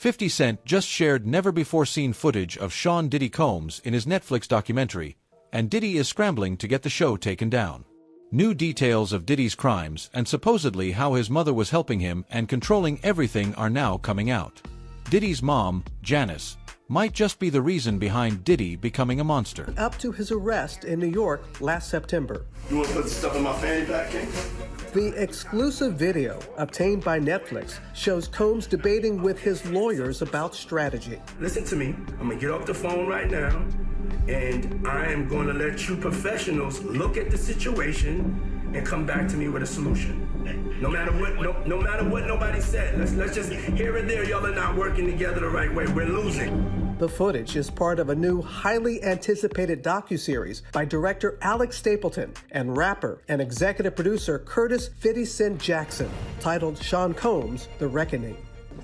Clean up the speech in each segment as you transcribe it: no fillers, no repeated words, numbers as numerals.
50 Cent just shared never-before-seen footage of Sean Diddy Combs in his Netflix documentary, and Diddy is scrambling to get the show taken down. New details of Diddy's crimes and supposedly how his mother was helping him and controlling everything are now coming out. Diddy's mom, Janice, might just be the reason behind Diddy becoming a monster. Up to his arrest in New York last September. You want to put the stuff in my fanny pack, King? The exclusive video obtained by Netflix shows Combs debating with his lawyers about strategy. Listen to me. I'm going to get off the phone right now, and I am going to let you professionals look at the situation and come back to me with a solution. No matter what nobody said. Let's just here and there, y'all are not working together the right way. We're losing. The footage is part of a new, highly anticipated docuseries by director Alex Stapleton and rapper and executive producer Curtis 50 Cent Jackson, titled Sean Combs: The Reckoning.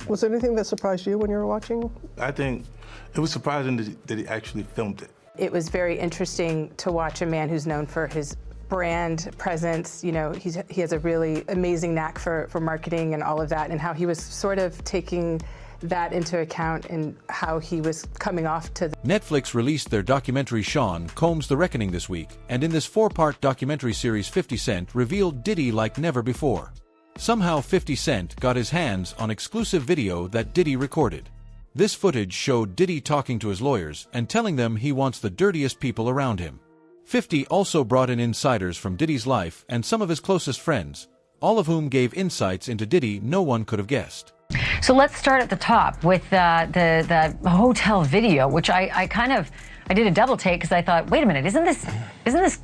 Was there anything that surprised you when you were watching? I think it was surprising that he actually filmed it. It was very interesting to watch a man who's known for his brand presence. You know, he has a really amazing knack for marketing and all of that, and how he was sort of taking that into account and how he was coming off to Netflix released their documentary Sean Combs: The Reckoning this week, and in this 4-part documentary series 50 Cent revealed Diddy like never before. Somehow 50 Cent got his hands on exclusive video that Diddy recorded. This footage showed Diddy talking to his lawyers and telling them he wants the dirtiest people around him. 50 also brought in insiders from Diddy's life and some of his closest friends, all of whom gave insights into Diddy no one could have guessed. So let's start at the top with the hotel video, which I did a double take because I thought, wait a minute, isn't this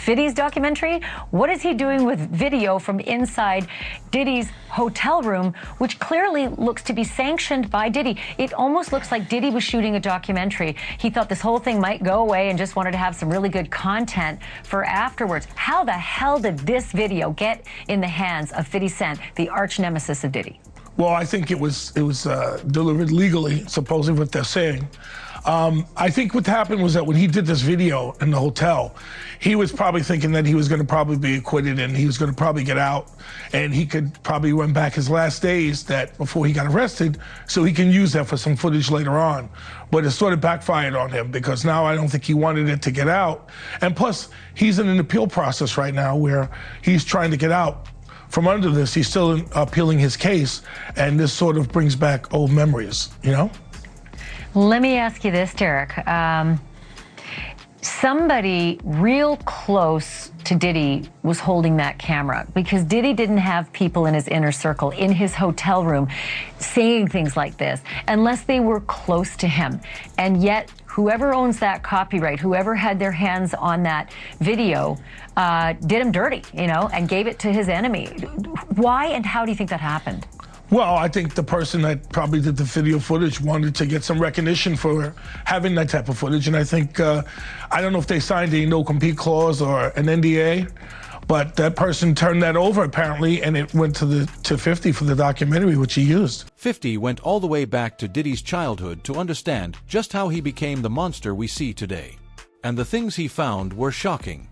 Diddy's documentary? What is he doing with video from inside Diddy's hotel room, which clearly looks to be sanctioned by Diddy? It almost looks like Diddy was shooting a documentary. He thought this whole thing might go away and just wanted to have some really good content for afterwards. How the hell did this video get in the hands of 50 Cent, the arch nemesis of Diddy? Well, I think it was delivered legally, supposedly what they're saying. I think what happened was that when he did this video in the hotel, he was probably thinking that he was going to probably be acquitted and he was going to probably get out, and he could probably run back his last days that before he got arrested, so he can use that for some footage later on. But it sort of backfired on him because now I don't think he wanted it to get out. And plus, he's in an appeal process right now where he's trying to get out from under this. He's still appealing his case, and this sort of brings back old memories, you know? Let me ask you this, Derek. Somebody real close to Diddy was holding that camera, because Diddy didn't have people in his inner circle, in his hotel room, saying things like this, unless they were close to him. And yet, whoever owns that copyright, whoever had their hands on that video, did him dirty, you know, and gave it to his enemy. Why and how do you think that happened? Well, I think the person that probably did the video footage wanted to get some recognition for having that type of footage. And I think, I don't know if they signed a no-compete clause or an NDA, but that person turned that over apparently, and it went to 50 for the documentary, which he used. 50 went all the way back to Diddy's childhood to understand just how he became the monster we see today. And the things he found were shocking.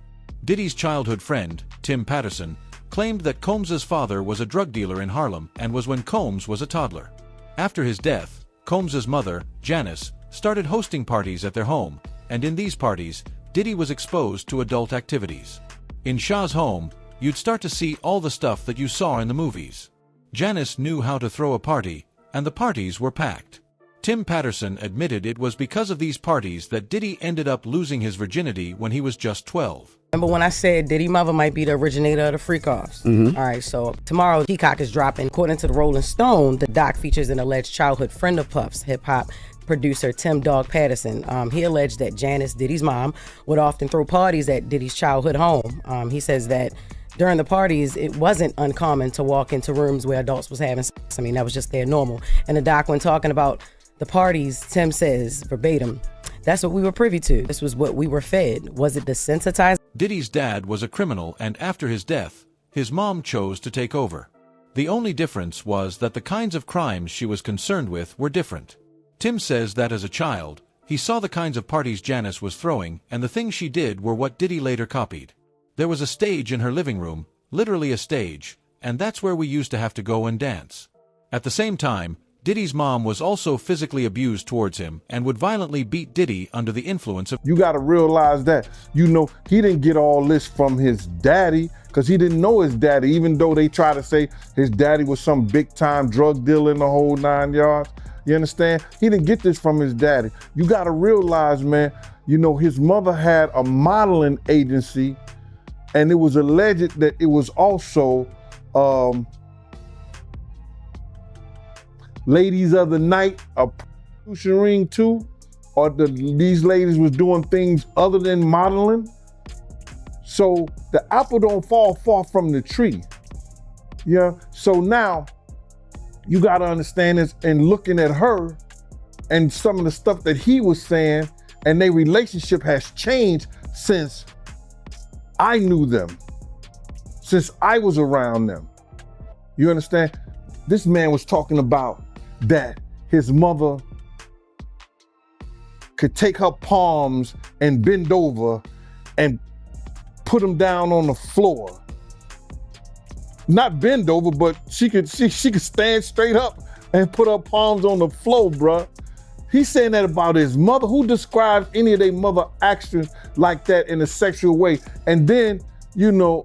Diddy's childhood friend, Tim Patterson, claimed that Combs's father was a drug dealer in Harlem and was when Combs was a toddler. After his death, Combs's mother, Janice, started hosting parties at their home, and in these parties, Diddy was exposed to adult activities. In Shah's home, you'd start to see all the stuff that you saw in the movies. Janice knew how to throw a party, and the parties were packed. Tim Patterson admitted it was because of these parties that Diddy ended up losing his virginity when he was just 12. Remember when I said Diddy mother might be the originator of the freak-offs? All right, so tomorrow Peacock is dropping. According to the Rolling Stone, the doc features an alleged childhood friend of Puff's, hip-hop producer Tim Dog Patterson. He alleged that Janice, Diddy's mom, would often throw parties at Diddy's childhood home. He says that during the parties, it wasn't uncommon to walk into rooms where adults was having sex. I mean, that was just their normal. And the doc, when talking about the parties, Tim says, verbatim, "That's what we were privy to. This was what we were fed. Was it desensitized?" Diddy's dad was a criminal, and after his death, his mom chose to take over. The only difference was that the kinds of crimes she was concerned with were different. Tim says that as a child, he saw the kinds of parties Janice was throwing, and the things she did were what Diddy later copied. There was a stage in her living room, literally a stage, and that's where we used to have to go and dance. At the same time, Diddy's mom was also physically abused towards him and would violently beat Diddy under the influence of. You got to realize that, you know, he didn't get all this from his daddy, because he didn't know his daddy, even though they try to say his daddy was some big time drug dealer in the whole 9 yards. You understand? He didn't get this from his daddy. You got to realize, man, you know, his mother had a modeling agency, and it was alleged that it was also ladies of the night, a prostitution ring too, or these ladies was doing things other than modeling. So the apple don't fall far from the tree. Yeah. So now you got to understand this, and looking at her and some of the stuff that he was saying, and their relationship has changed since I knew them, since I was around them. You understand? This man was talking about that his mother could take her palms and bend over and put them down on the floor. Not bend over, but she could stand straight up and put her palms on the floor, bruh. He's saying that about his mother. Who describes any of their mother actions like that in a sexual way? And then, you know,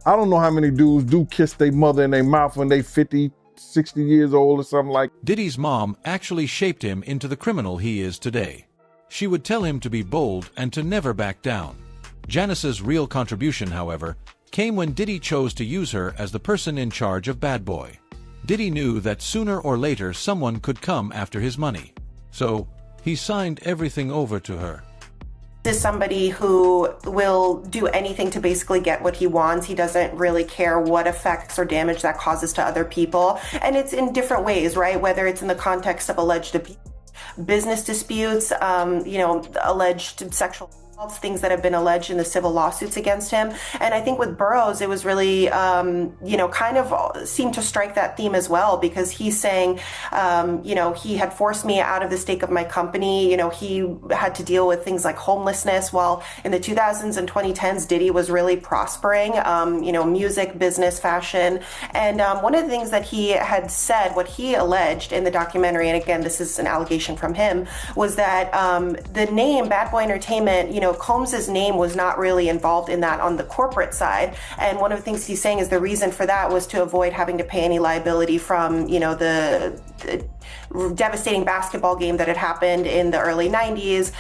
I don't know how many dudes do kiss their mother in their mouth when they 50, 60 years old or something like that. Diddy's mom actually shaped him into the criminal he is today. She would tell him to be bold and to never back down. Janice's real contribution, however, came when Diddy chose to use her as the person in charge of Bad Boy. Diddy knew that sooner or later someone could come after his money. So, he signed everything over to her. Is somebody who will do anything to basically get what he wants. He doesn't really care what effects or damage that causes to other people. And it's in different ways, right? Whether it's in the context of alleged abuse, business disputes, you know, alleged sexual assaults, things that have been alleged in the civil lawsuits against him. And I think with Burroughs, it was really, you know, kind of seemed to strike that theme as well, because he's saying, you know, he had forced me out of the stake of my company. You know, he had to deal with things like homelessness, while in the 2000s and 2010s, Diddy was really prospering, you know, music, business, fashion. And one of the things that he had said, what he alleged in the documentary, and again, this is an allegation from him, was that the name Bad Boy Entertainment, you know, Combs's name was not really involved in that on the corporate side. And one of the things he's saying is the reason for that was to avoid having to pay any liability from, you know, the devastating basketball game that had happened in the early 90s,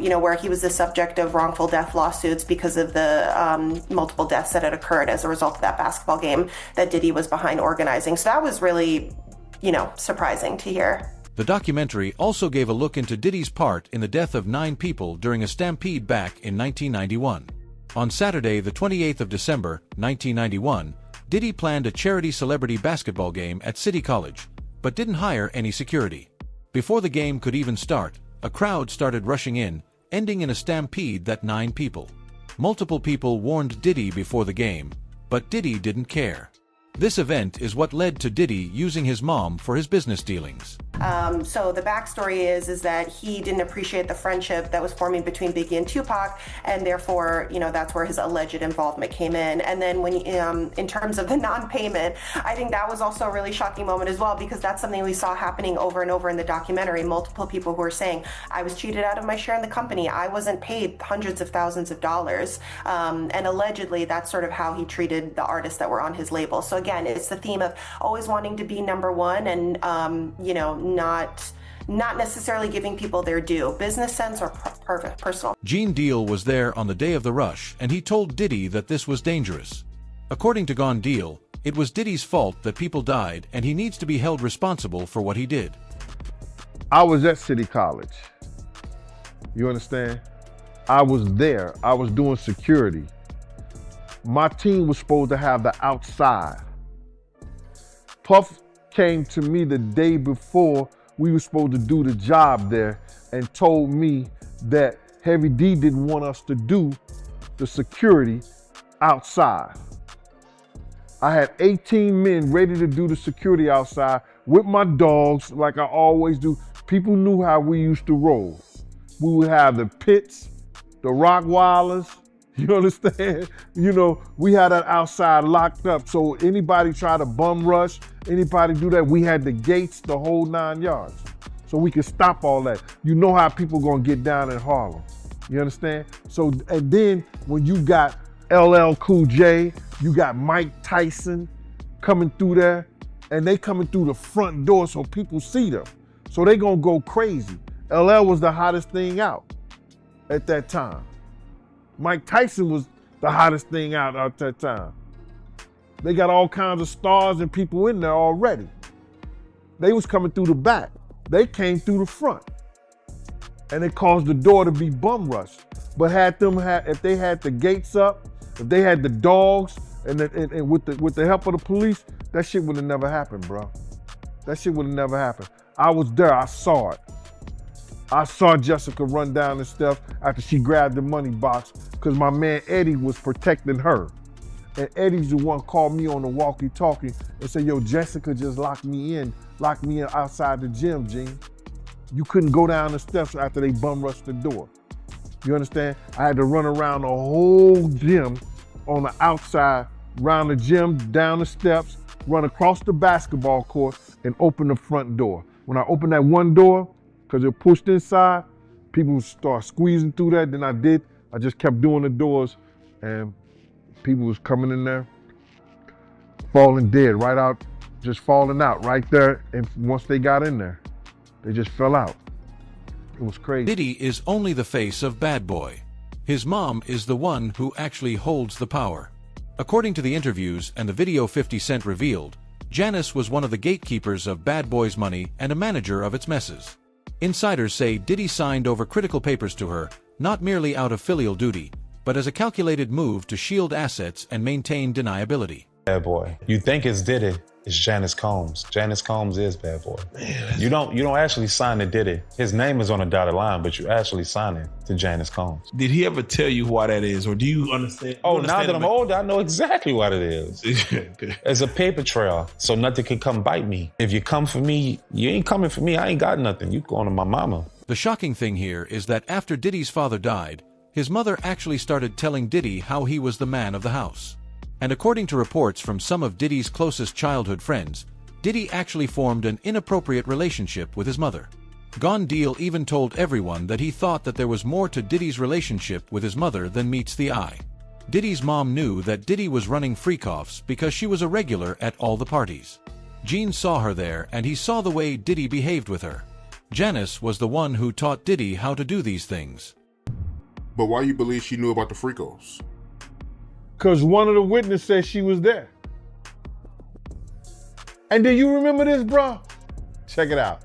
you know, where he was the subject of wrongful death lawsuits because of the multiple deaths that had occurred as a result of that basketball game that Diddy was behind organizing. So that was really, you know, surprising to hear. The documentary also gave a look into Diddy's part in the death of 9 people during a stampede back in 1991. On Saturday, the 28th of December, 1991, Diddy planned a charity celebrity basketball game at City College, but didn't hire any security. Before the game could even start, a crowd started rushing in, ending in a stampede that 9 people. Multiple people warned Diddy before the game, but Diddy didn't care. This event is what led to Diddy using his mom for his business dealings. So the backstory is that he didn't appreciate the friendship that was forming between Biggie and Tupac, and therefore, you know, that's where his alleged involvement came in. And then when, in terms of the non-payment, I think that was also a really shocking moment as well, because that's something we saw happening over and over in the documentary. Multiple people who were saying, I was cheated out of my share in the company. I wasn't paid hundreds of thousands of dollars. And allegedly, that's sort of how he treated the artists that were on his label. So again, it's the theme of always wanting to be number one and, you know, not necessarily giving people their due, business sense or personal. Gene Deal was there on the day of the rush, and he told Diddy that this was dangerous. According to Gone Deal, it was Diddy's fault that people died, and he needs to be held responsible for what he did. I was at City College. You understand? I was there. I was doing security. My team was supposed to have the outside. Puff came to me the day before we were supposed to do the job there and told me that Heavy D didn't want us to do the security outside. I had 18 men ready to do the security outside with my dogs like I always do. People knew how we used to roll. We would have the Pits, the Rockwilders, You understand? You know, we had that outside locked up. So anybody try to bum rush, anybody do that, we had the gates, the whole 9 yards. So we could stop all that. You know how people gonna get down in Harlem. You understand? So, and then when you got LL Cool J, you got Mike Tyson coming through there, and they coming through the front door so people see them. So they gonna go crazy. LL was the hottest thing out at that time. Mike Tyson was the hottest thing out at that time. They got all kinds of stars and people in there already. They was coming through the back. They came through the front. And it caused the door to be bum rushed. But if they had the gates up, if they had the dogs, and with the help of the police, that shit would have never happened, bro. That shit would have never happened. I was there, I saw it. I saw Jessica run down the steps after she grabbed the money box because my man Eddie was protecting her. And Eddie's the one called me on the walkie-talkie and said, yo, Jessica just locked me in outside the gym, Gene. You couldn't go down the steps after they bum rushed the door. You understand? I had to run around the whole gym on the outside, around the gym, down the steps, run across the basketball court, and open the front door. When I opened that one door, because it pushed inside, people start squeezing through that. Then I just kept doing the doors, and people was coming in there, falling dead, right out, just falling out right there. And once they got in there, they just fell out. It was crazy. Diddy is only the face of Bad Boy. His mom is the one who actually holds the power. According to the interviews and the video 50 Cent revealed, Janice was one of the gatekeepers of Bad Boy's money and a manager of its messes. Insiders say Diddy signed over critical papers to her, not merely out of filial duty, but as a calculated move to shield assets and maintain deniability. Bad Boy. You think it's Diddy, it's Janice Combs. Janice Combs is Bad Boy. Man, you don't actually sign to Diddy. His name is on a dotted line, but you actually sign it to Janice Combs. Did he ever tell you why that is, or do you understand? Oh, now that I'm older, I know exactly what it is. It's a paper trail, so nothing can come bite me. If you come for me, you ain't coming for me. I ain't got nothing. You going to my mama. The shocking thing here is that after Diddy's father died, his mother actually started telling Diddy how he was the man of the house. And according to reports from some of Diddy's closest childhood friends, Diddy actually formed an inappropriate relationship with his mother. Gone Deal even told everyone that he thought that there was more to Diddy's relationship with his mother than meets the eye. Diddy's mom knew that Diddy was running freak-offs because she was a regular at all the parties. Gene saw her there and he saw the way Diddy behaved with her. Janice was the one who taught Diddy how to do these things. But why you believe she knew about the freak-offs? Because one of the witnesses said she was there. And do you remember this, bro? Check it out.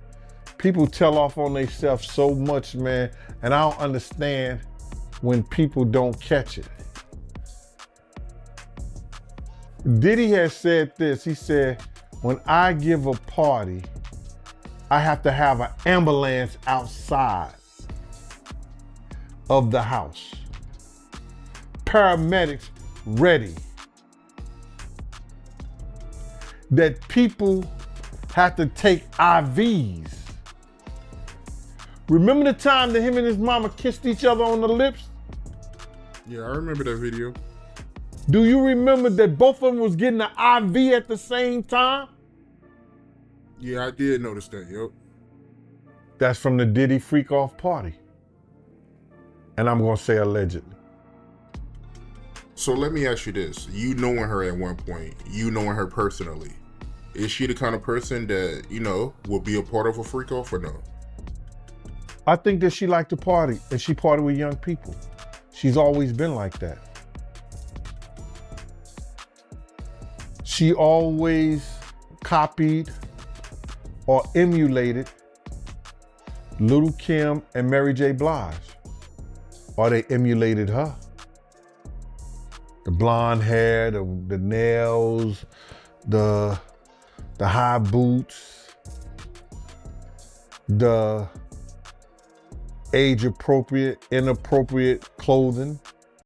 People tell off on themselves so much, man, and I don't understand when people don't catch it. Diddy has said this. He said, when I give a party, I have to have an ambulance outside of the house. Paramedics ready. That people have to take IVs. Remember the time that him and his mama kissed each other on the lips? Yeah, I remember that video. Do you remember that both of them was getting an IV at the same time? Yeah, I did notice that, yep. That's from the Diddy freak-off party. And I'm gonna say allegedly. So let me ask you this. You knowing her at one point, you knowing her personally, is she the kind of person that, you know, will be a part of a freak-off or no? I think that she liked to party, and she partied with young people. She's always been like that. She always copied or emulated Lil' Kim and Mary J. Blige, or they emulated her. The blonde hair, the nails, the high boots, the age-appropriate, inappropriate clothing.